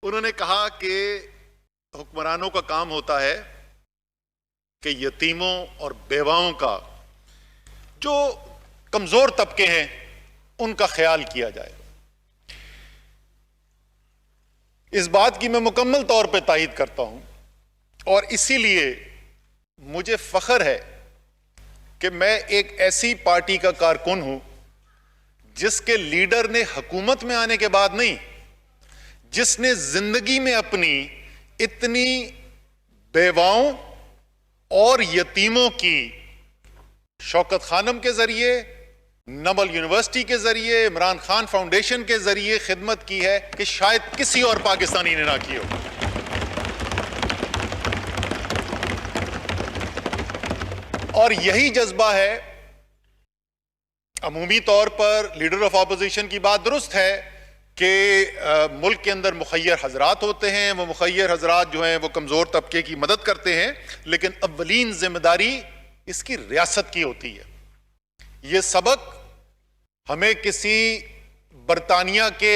उन्होंने कहा कि हुक्मरानों का काम होता है कि यतीमों और बेवाओं का, जो कमजोर तबके हैं, उनका ख्याल किया जाए। इस बात की मैं मुकम्मल तौर पे तायीद करता हूं और इसीलिए मुझे फख्र है कि मैं एक ऐसी पार्टी का कारकुन हूं जिसके लीडर ने हुकूमत में आने के बाद नहीं, जिसने जिंदगी में अपनी इतनी बेवाओं और यतीमों की शौकत खानम के जरिए, नमल यूनिवर्सिटी के जरिए, इमरान खान फाउंडेशन के जरिए खिदमत की है कि शायद किसी और पाकिस्तानी ने ना की हो। और यही जज्बा है। अमूमी तौर पर लीडर ऑफ ऑपोजिशन की बात दुरुस्त है कि मुल्क के अंदर मुखय्यर हजरात होते हैं, वो मुखय्यर हजरात जो हैं वो कमजोर तबके की मदद करते हैं, लेकिन अव्वलीन जिम्मेदारी इसकी रियासत की होती है। ये सबक हमें किसी बरतानिया के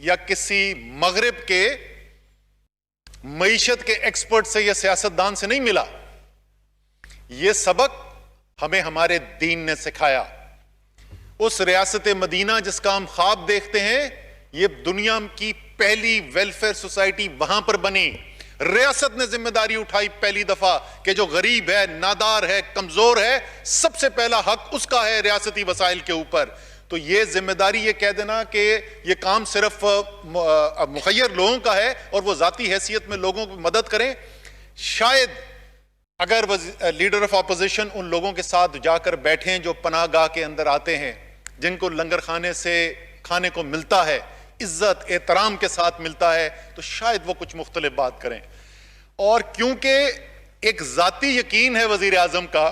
या किसी मगरिब के मईशत के एक्सपर्ट से या सियासतदान से नहीं मिला। यह सबक हमें हमारे दीन ने सिखाया। उस रियासत मदीना जिसका हम ख्वाब देखते हैं, यह दुनिया की पहली वेलफेयर सोसाइटी वहां पर बनी। रियासत ने जिम्मेदारी उठाई पहली दफा कि जो गरीब है, नादार है, कमजोर है, सबसे पहला हक उसका है रियासती वसाइल के ऊपर। तो यह जिम्मेदारी, यह कह देना कि यह काम सिर्फ मुखय्यर लोगों का है और वो जाती हैसियत में लोगों की मदद करें, शायद अगर लीडर ऑफ ऑपोजिशन उन लोगों के साथ जाकर बैठें जो पनाहगाह के अंदर आते हैं, जिनको लंगर खाने से खाने को मिलता है, इज्जत एहतराम के साथ मिलता है, तो शायद वो कुछ मुख्तलिफ बात करें। और क्योंकि एक जाती यकीन है वजीर आजम का,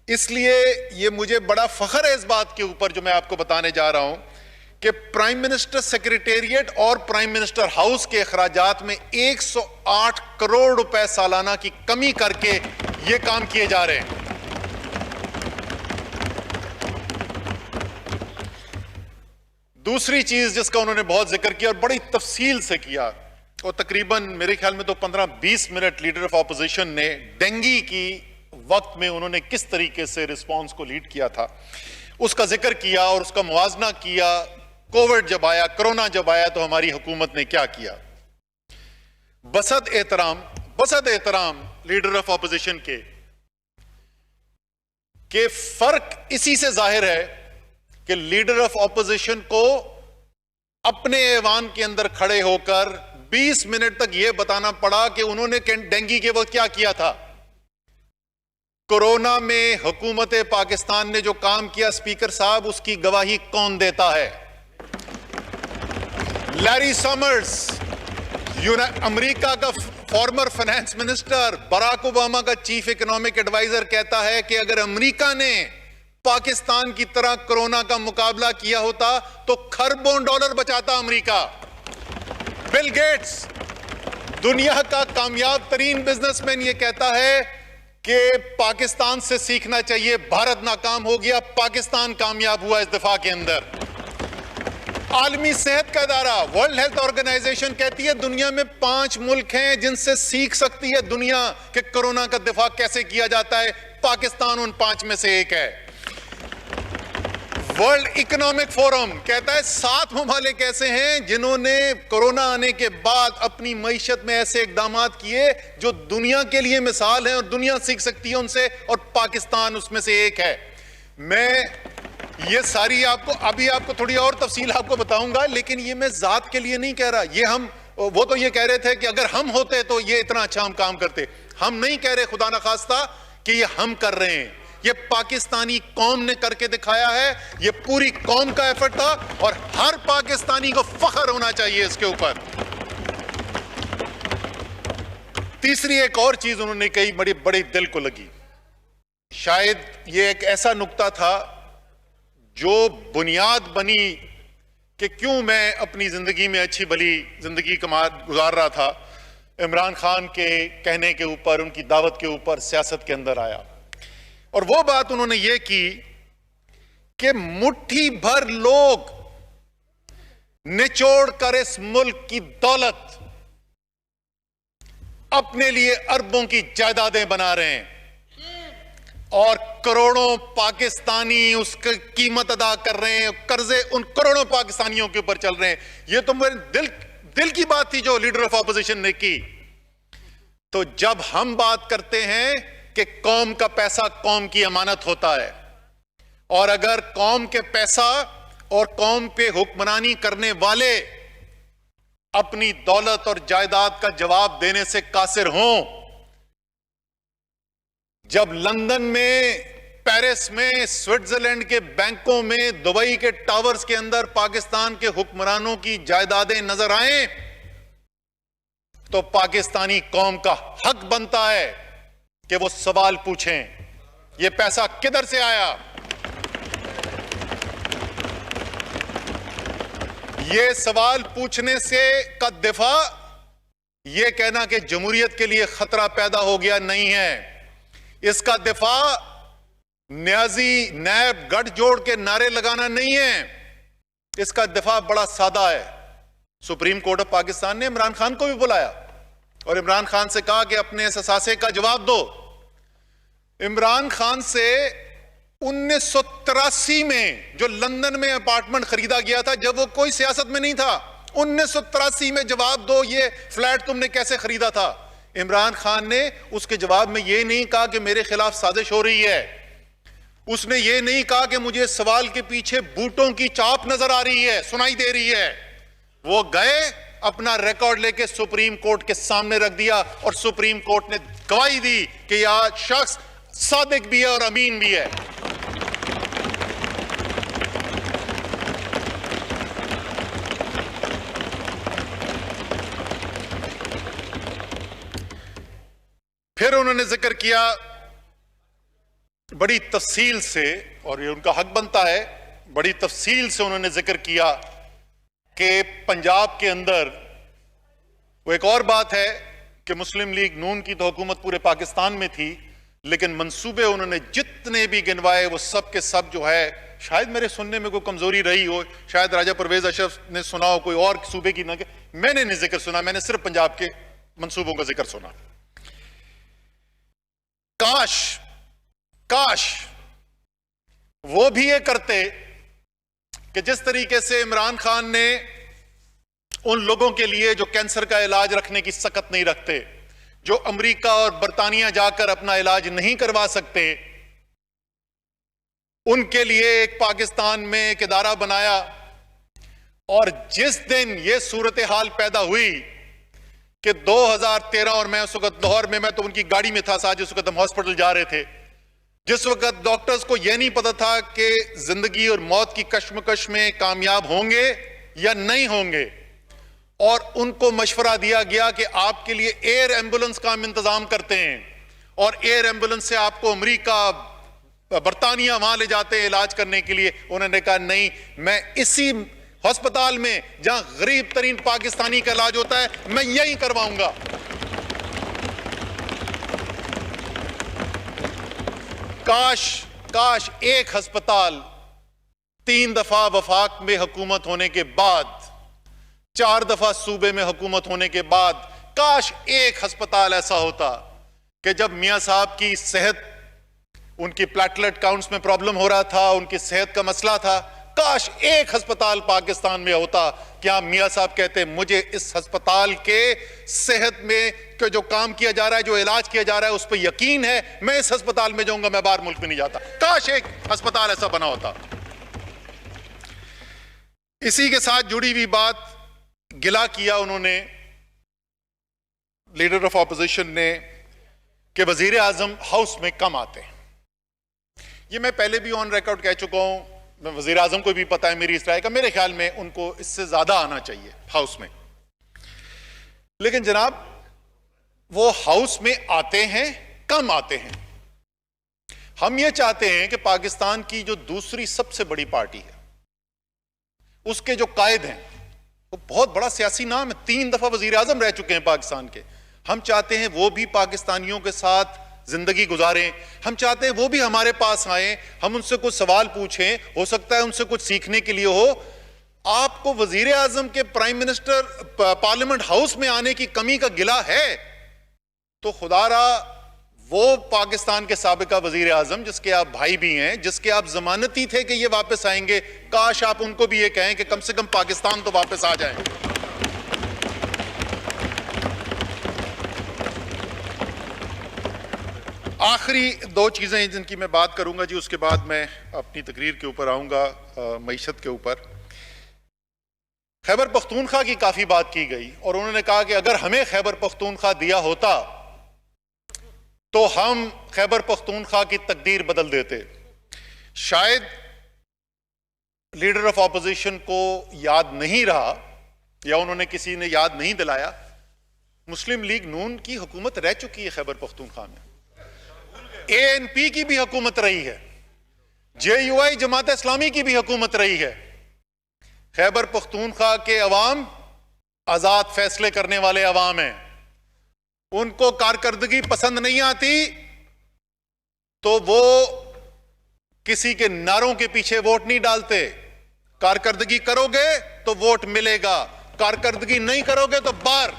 इसलिए ये मुझे बड़ा फख्र है इस बात के ऊपर जो मैं आपको बताने जा रहा हूं कि प्राइम मिनिस्टर सेक्रेटेरिएट और प्राइम मिनिस्टर हाउस के अखराजात में 108 करोड़ रुपए सालाना की कमी करके ये काम किए जा रहे हैं। दूसरी चीज जिसका उन्होंने बहुत जिक्र किया और बड़ी तफसील से किया, और तकरीबन मेरे ख्याल में तो 15-20 मिनट लीडर ऑफ ऑपोजिशन ने डेंगी की वक्त में उन्होंने किस तरीके से रिस्पांस को लीड किया था, उसका जिक्र किया और उसका मुआवजा किया। कोविड जब आया, कोरोना जब आया, तो हमारी हुकूमत ने क्या किया। बसद एहतराम लीडर ऑफ ऑपोजिशन के फर्क इसी से जाहिर है कि लीडर ऑफ ऑपोजिशन को अपने ऐवान के अंदर खड़े होकर 20 मिनट तक यह बताना पड़ा कि उन्होंने डेंगी के वक्त क्या किया था। कोरोना में हुकूमत पाकिस्तान ने जो काम किया, स्पीकर साहब, उसकी गवाही कौन देता है। लैरी समर्स, अमेरिका का former finance minister, Barack Obama का चीफ इकोनॉमिक एडवाइजर, कहता है कि अगर अमेरिका ने पाकिस्तान की तरह कोरोना का मुकाबला किया होता तो खरबों डॉलर बचाता अमेरिका। बिल गेट्स, दुनिया का कामयाब तरीन बिजनेसमैन, यह कहता है कि पाकिस्तान से सीखना चाहिए। भारत नाकाम हो गया, पाकिस्तान कामयाब हुआ इस दफा के अंदर। आलमी सेहत का इदारा वर्ल्ड हेल्थ ऑर्गेनाइजेशन कहती है दुनिया में 5 मुल्क हैं जिनसे सीख सकती है दुनिया कि कोरोना का दिफा कैसे किया जाता है। पाकिस्तान उन 5 में से एक है। वर्ल्ड इकोनॉमिक फोरम कहता है 7 ममालिक ऐसे हैं जिन्होंने कोरोना आने के बाद अपनी मईशत में ऐसे इकदाम किए जो दुनिया के लिए मिसाल हैं और दुनिया सीख सकती है उनसे, और पाकिस्तान उसमें से एक है। मैं ये सारी आपको थोड़ी और तफसील आपको बताऊंगा, लेकिन ये मैं जात के लिए नहीं कह रहा। ये वो तो ये कह रहे थे कि अगर हम होते तो ये इतना अच्छा हम काम करते। हम नहीं कह रहे खुदा ना खास्ता कि ये हम कर रहे हैं, ये पाकिस्तानी कौम ने करके दिखाया है। ये पूरी कौम का एफर्ट था और हर पाकिस्तानी को फख्र होना चाहिए इसके ऊपर। तीसरी एक और चीज उन्होंने कही, बड़ी दिल को लगी। शायद ये एक ऐसा नुक्ता था जो बुनियाद बनी कि क्यों मैं अपनी जिंदगी में अच्छी भली जिंदगी गुजार रहा था। इमरान खान के कहने के ऊपर, उनकी दावत के ऊपर सियासत के अंदर आया, और वो बात उन्होंने ये की कि मुट्ठी भर लोग निचोड़ कर इस मुल्क की दौलत अपने लिए अरबों की जायदादें बना रहे हैं और करोड़ों पाकिस्तानी उसकी कीमत अदा कर रहे हैं, कर्जे उन करोड़ों पाकिस्तानियों के ऊपर चल रहे हैं। ये तो मेरे दिल की बात थी जो लीडर ऑफ ऑपोजिशन ने की। तो जब हम बात करते हैं कि कौम का पैसा कौम की अमानत होता है, और अगर कौम के पैसा और कौम पे हुक्मरानी करने वाले अपनी दौलत और जायदाद का जवाब देने से कासिर हों, जब लंदन में, पेरिस में, स्विट्जरलैंड के बैंकों में, दुबई के टावर्स के अंदर पाकिस्तान के हुक्मरानों की जायदादें नजर आए, तो पाकिस्तानी कौम का हक बनता है कि वो सवाल पूछें, ये पैसा किधर से आया? ये सवाल पूछने से का दिफा, ये कहना कि जमहूरियत के लिए खतरा पैदा हो गया नहीं है। इसका दिफा न्याजी नैब गठजोड़ के नारे लगाना नहीं है। इसका दिफा बड़ा सादा है। सुप्रीम कोर्ट ऑफ पाकिस्तान ने इमरान खान को भी बुलाया और इमरान खान से कहा कि अपने इस असासे का जवाब दो। इमरान खान से 1983 में जो लंदन में अपार्टमेंट खरीदा गया था, जब वो कोई सियासत में नहीं था, 1983 में जवाब दो ये फ्लैट तुमने कैसे खरीदा था। इमरान खान ने उसके जवाब में ये नहीं कहा कि मेरे खिलाफ साजिश हो रही है। उसने ये नहीं कहा कि मुझे सवाल के पीछे बूटों की चाप नजर आ रही है, सुनाई दे रही है। वो गए, अपना रिकॉर्ड लेके सुप्रीम कोर्ट के सामने रख दिया और सुप्रीम कोर्ट ने गवाही दी कि यह शख्स सादिक भी है और अमीन भी है। फिर उन्होंने जिक्र किया बड़ी तफसील से, और ये उनका हक बनता है, बड़ी तफसील से उन्होंने जिक्र किया कि पंजाब के अंदर वो एक और बात है कि मुस्लिम लीग नून की तो हुकूमत पूरे पाकिस्तान में थी, लेकिन मंसूबे उन्होंने जितने भी गिनवाए वो सब के सब जो है, शायद मेरे सुनने में कोई कमजोरी रही हो, शायद राजा परवेज अशरफ ने सुना हो, कोई और सूबे की ना, मैंने नहीं जिक्र सुना, मैंने सिर्फ पंजाब के मंसूबों का जिक्र सुना। काश वो भी ये करते कि जिस तरीके से इमरान खान ने उन लोगों के लिए जो कैंसर का इलाज रखने की सकत नहीं रखते, जो अमेरिका और बर्तानिया जाकर अपना इलाज नहीं करवा सकते, उनके लिए एक पाकिस्तान में एक इदारा बनाया। और जिस दिन यह सूरत हाल पैदा हुई कि 2013, और मैं उस वक्त लाहौर में, मैं तो उनकी गाड़ी में था साथ, जिस वक्त हम हॉस्पिटल जा रहे थे, जिस वक्त डॉक्टर्स को यह नहीं पता था कि जिंदगी और मौत की कश्मकश में कामयाब होंगे या नहीं होंगे, और उनको मशवरा दिया गया कि आपके लिए एयर एम्बुलेंस का हम इंतजाम करते हैं, और एयर एम्बुलेंस से आपको अमेरिका, बर्तानिया वहां ले जाते हैं इलाज करने के लिए। उन्होंने कहा नहीं, मैं इसी अस्पताल में जहां गरीब तरीन पाकिस्तानी का इलाज होता है, मैं यही करवाऊंगा। काश एक अस्पताल 3 दफा वफाक में हुकूमत होने के बाद, 4 दफा सूबे में हुकूमत होने के बाद, काश एक अस्पताल ऐसा होता कि जब मियां साहब की सेहत, उनकी प्लेटलेट काउंट्स में प्रॉब्लम हो रहा था, उनकी सेहत का मसला था, काश एक अस्पताल पाकिस्तान में होता कि आप मियां साहब कहते मुझे इस अस्पताल के सेहत में के जो काम किया जा रहा है, जो इलाज किया जा रहा है, उस पर यकीन है, मैं इस अस्पताल में जाऊंगा, मैं बाहर मुल्क में नहीं जाता। काश एक अस्पताल ऐसा बना होता। इसी के साथ जुड़ी हुई बात, गिला किया उन्होंने, लीडर ऑफ ऑपोजिशन ने, कि वजीर आजम हाउस में कम आते हैं। ये मैं पहले भी ऑन रिकॉर्ड कह चुका हूं, मैं वजीर आजम को भी पता है मेरी इस राय का, मेरे ख्याल में उनको इससे ज्यादा आना चाहिए हाउस में। लेकिन जनाब, वो हाउस में आते हैं, कम आते हैं। हम ये चाहते हैं कि पाकिस्तान की जो दूसरी सबसे बड़ी पार्टी है, उसके जो कायद हैं, वो बहुत बड़ा सियासी नाम है, 3 दफा वजीर आजम रह चुके हैं पाकिस्तान के। हम चाहते हैं वो भी पाकिस्तानियों के साथ जिंदगी गुजारें, हम चाहते हैं वो भी हमारे पास आए, हम उनसे कुछ सवाल पूछें, हो सकता है उनसे कुछ सीखने के लिए हो। आपको वजीर आजम के प्राइम मिनिस्टर पार्लियामेंट हाउस में आने की कमी का गिला है तो खुदारा वो पाकिस्तान के साबिका वजीर आजम जिसके आप भाई भी हैं, जिसके आप जमानती थे कि ये वापस आएंगे, काश आप उनको भी ये कहें कि कम से कम पाकिस्तान तो वापस आ जाए। आखिरी दो चीजें जिनकी मैं बात करूंगा जी, उसके बाद मैं अपनी तकरीर के ऊपर आऊंगा, मईशत के ऊपर। खैबर पख्तूनख्वा की काफी बात की गई और उन्होंने कहा कि अगर हमें खैबर पख्तूनख्वा दिया होता तो हम खैबर पख्तूनख्वा की तकदीर बदल देते। शायद लीडर ऑफ ऑपोजिशन को याद नहीं रहा या उन्होंने किसी ने याद नहीं दिलाया, मुस्लिम लीग नून की हुकूमत रह चुकी है खैबर पख्तूनख्वा में, ANP की भी हुकूमत रही है, JUI जमात इस्लामी की भी हुकूमत रही है। खैबर पख्तूनख्वा के अवाम आजाद फैसले करने वाले अवाम हैं, उनको कारकर्दगी पसंद नहीं आती तो वो किसी के नारों के पीछे वोट नहीं डालते। कारकर्दगी करोगे तो वोट मिलेगा, कारकर्दगी नहीं करोगे तो बार।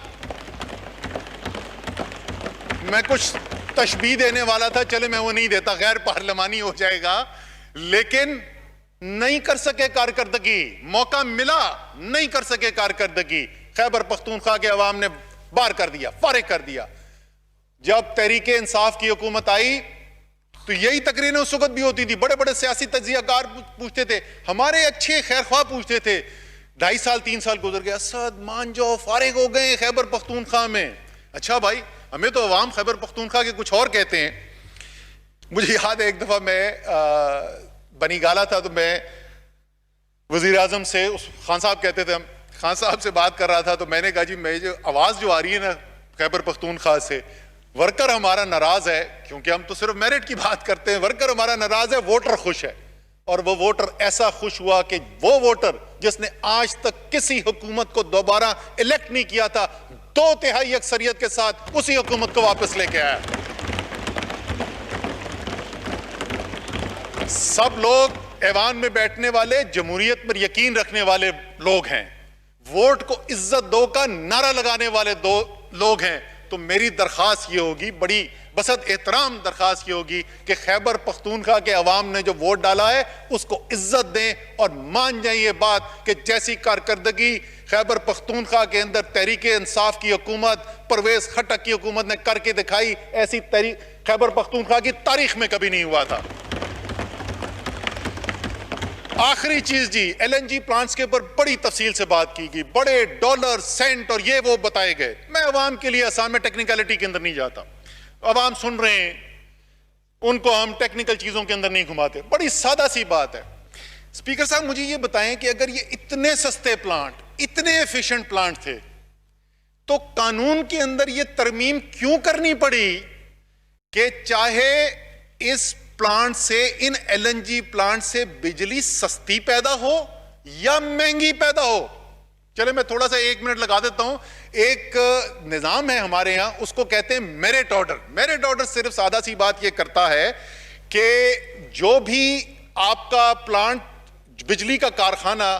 मैं कुछ तशबीह देने वाला था, चले मैं वो नहीं देता, गैर पार्लिमानी हो जाएगा, लेकिन नहीं कर सके कारकर्दगी, मौका मिला नहीं कर सके कारकर्दगी। खैबर पख्तूनख्वा के अवाम ने बार कर दिया, फारिग कर दिया। जब तहरीक इंसाफ की हुकूमत आई तो यही तकरीरें उस वक्त भी होती थी, बड़े बड़े सियासी तज्जियाकार पूछते थे, हमारे अच्छे खैरख्वाह पूछते थे, 2.5 साल 3 साल गुजर गया, असद मान जाओ फारिग हो गए खैबर पख्तूनख्वा में। अच्छा भाई, हमें तो अवाम खैबर पख्तूनख्वा के कुछ और कहते हैं। मुझे याद है एक दफा मैं बनी गाला था तो मैं वजीर आजम से, उस खान साहब कहते थे, हम खान साहब से बात कर रहा था तो मैंने कहा जी मैं जो आवाज जो आ रही है ना खैबर पख्तूनख्वा से, वर्कर हमारा नाराज है, क्योंकि हम तो सिर्फ मेरिट की बात करते हैं, वर्कर हमारा नाराज है, वोटर खुश है। और वो वोटर ऐसा खुश हुआ कि वो वोटर जिसने आज तक किसी हुकूमत को दोबारा इलेक्ट नहीं किया था, 2/3 अक्सरियत के साथ उसी हुकूमत को वापस लेके आया। सब लोग ऐवान में बैठने वाले जमहूरियत पर यकीन रखने वाले लोग हैं, वोट को इज्जत दो का नारा लगाने वाले दो लोग हैं। तो मेरी दरखास्त ये होगी, बड़ी बसत एहतराम दरखास्त ये होगी कि खैबर पख्तूनख्वा के अवाम ने जो वोट डाला है उसको इज्जत दें और मान जाए ये बात कि जैसी कारकर्दगी खैबर पख्तूनख्वा के अंदर तहरीक इंसाफ की हुकूमत, परवेज खटक की हुकूमत ने करके दिखाई, ऐसी खैबर पख्तूनख्वा की तारीख में कभी नहीं हुआ था। आखिरी चीज जी, LNG प्लांट्स के ऊपर बड़ी तफसील से बात की गई, बड़े डॉलर सेंट और ये वो बताए गए। मैं अवाम के लिए आसान में टेक्निकलिटी के अंदर नहीं जाता, अवाम सुन रहे हैं, उनको हम टेक्निकल चीजों के अंदर नहीं घुमाते, बड़ी सादा सी बात है। स्पीकर साहब मुझे ये बताएं कि अगर ये इतने सस्ते प्लांट, इतने एफिशिएंट प्लांट थे, तो कानून के अंदर ये तरमीम क्यों करनी पड़ी कि चाहे इस प्लांट से, इन LNG प्लांट से बिजली सस्ती पैदा हो या महंगी पैदा हो? चले मैं थोड़ा सा 1 मिनट लगा देता हूं। एक निजाम है हमारे यहां, उसको कहते हैं मेरिट ऑर्डर। मेरिट ऑर्डर सिर्फ सादा सी बात यह करता है कि जो भी आपका प्लांट, बिजली का कारखाना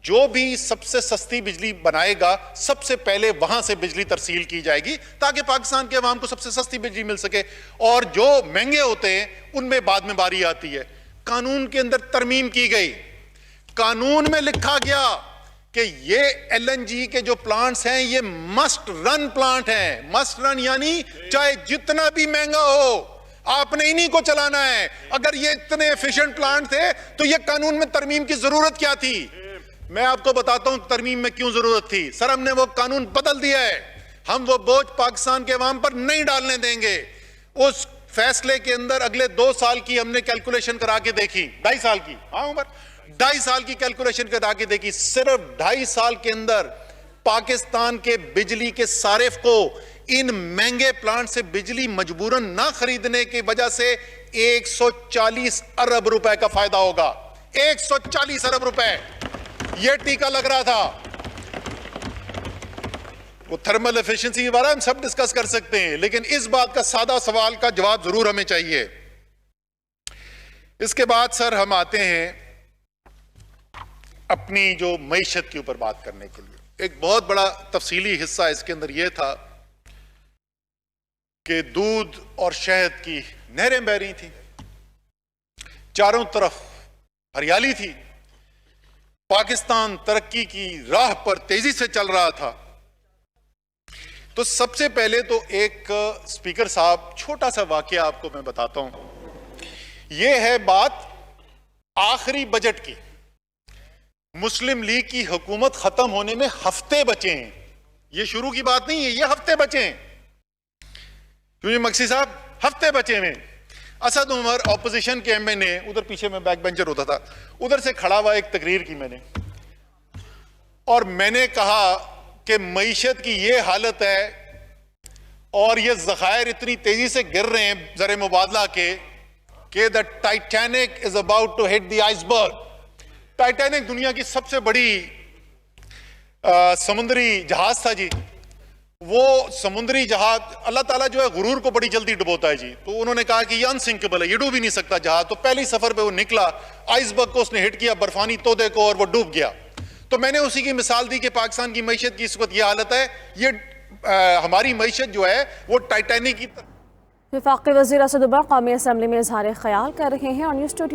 जो भी सबसे सस्ती बिजली बनाएगा, सबसे पहले वहां से बिजली तरसील की जाएगी ताकि पाकिस्तान के अवाम को सबसे सस्ती बिजली मिल सके, और जो महंगे होते हैं उनमें बाद में बारी आती है। कानून के अंदर तरमीम की गई, कानून में लिखा गया कि ये LNG के जो प्लांट्स हैं ये मस्ट रन प्लांट हैं। मस्ट रन यानी चाहे जितना भी महंगा हो आपने इन्हीं को चलाना है। अगर ये इतने एफिशिएंट प्लांट थे तो ये कानून में तरमीम की जरूरत क्या थी? मैं आपको बताता हूं तरमीम में क्यों जरूरत थी। सर, हमने वो कानून बदल दिया है, हम वो बोझ पाकिस्तान के अवाम पर नहीं डालने देंगे। उस फैसले के अंदर अगले 2 साल की हमने कैलकुलेशन करा के देखी, 2.5 साल की, हाँ उमर, 2.5 साल की कैलकुलेशन करा के देखी। सिर्फ 2.5 साल के अंदर पाकिस्तान के बिजली के सारिफ को इन महंगे प्लांट से बिजली मजबूरन ना खरीदने की वजह से 140 अरब रुपए का फायदा होगा। 140 अरब रुपए यह टीका लग रहा था। वो थर्मल एफिशिएंसी के बारे में हम सब डिस्कस कर सकते हैं, लेकिन इस बात का सादा सवाल का जवाब जरूर हमें चाहिए। इसके बाद सर हम आते हैं अपनी जो मईशत के ऊपर बात करने के लिए। एक बहुत बड़ा तफसीली हिस्सा इसके अंदर यह था कि दूध और शहद की नहरें बह रही थी, चारों तरफ हरियाली थी, पाकिस्तान तरक्की की राह पर तेजी से चल रहा था। तो सबसे पहले तो एक स्पीकर साहब, छोटा सा वाकया आपको मैं बताता हूं। यह है बात आखिरी बजट की। मुस्लिम लीग की हुकूमत खत्म होने में हफ्ते बचे हैं। यह शुरू की बात नहीं है, यह हफ्ते बचे हैं। क्योंकि मक्सी साहब हफ्ते बचे हैं। असद उमर ऑपोजिशन के एमएनए, उधर पीछे में बैक बेंचर होता था, उधर से खड़ा हुआ एक तकरीर की मैंने, और मैंने कहा कि मईशत की ये हालत है और ये ज़खायर इतनी तेजी से गिर रहे हैं ज़र मुबादला के the Titanic is about to hit the iceberg. Titanic दुनिया की सबसे बड़ी समुद्री जहाज था जी। वो समुद्री जहाज, अल्लाह ताला जो है गुरूर को बड़ी जल्दी डुबोता है जी। तो उन्होंने कहा कि ये अनसिंकेबल है, ये डूब ही नहीं सकता जहाज। तो पहले सफर पे वो निकला, आइसबर्ग को उसने हिट किया, बर्फानी तोदे को, और वो डूब गया। तो मैंने उसी की मिसाल दी कि पाकिस्तान की मईशत की इस वक्त ये हालत है। ये हमारी मईशत जो है वो टाइटैनिक की। वफाकी वज़ीर असद उमर कौमी असम्बली में इज़हार ख्याल कर रहे हैं और न्यूज़ स्टूडियो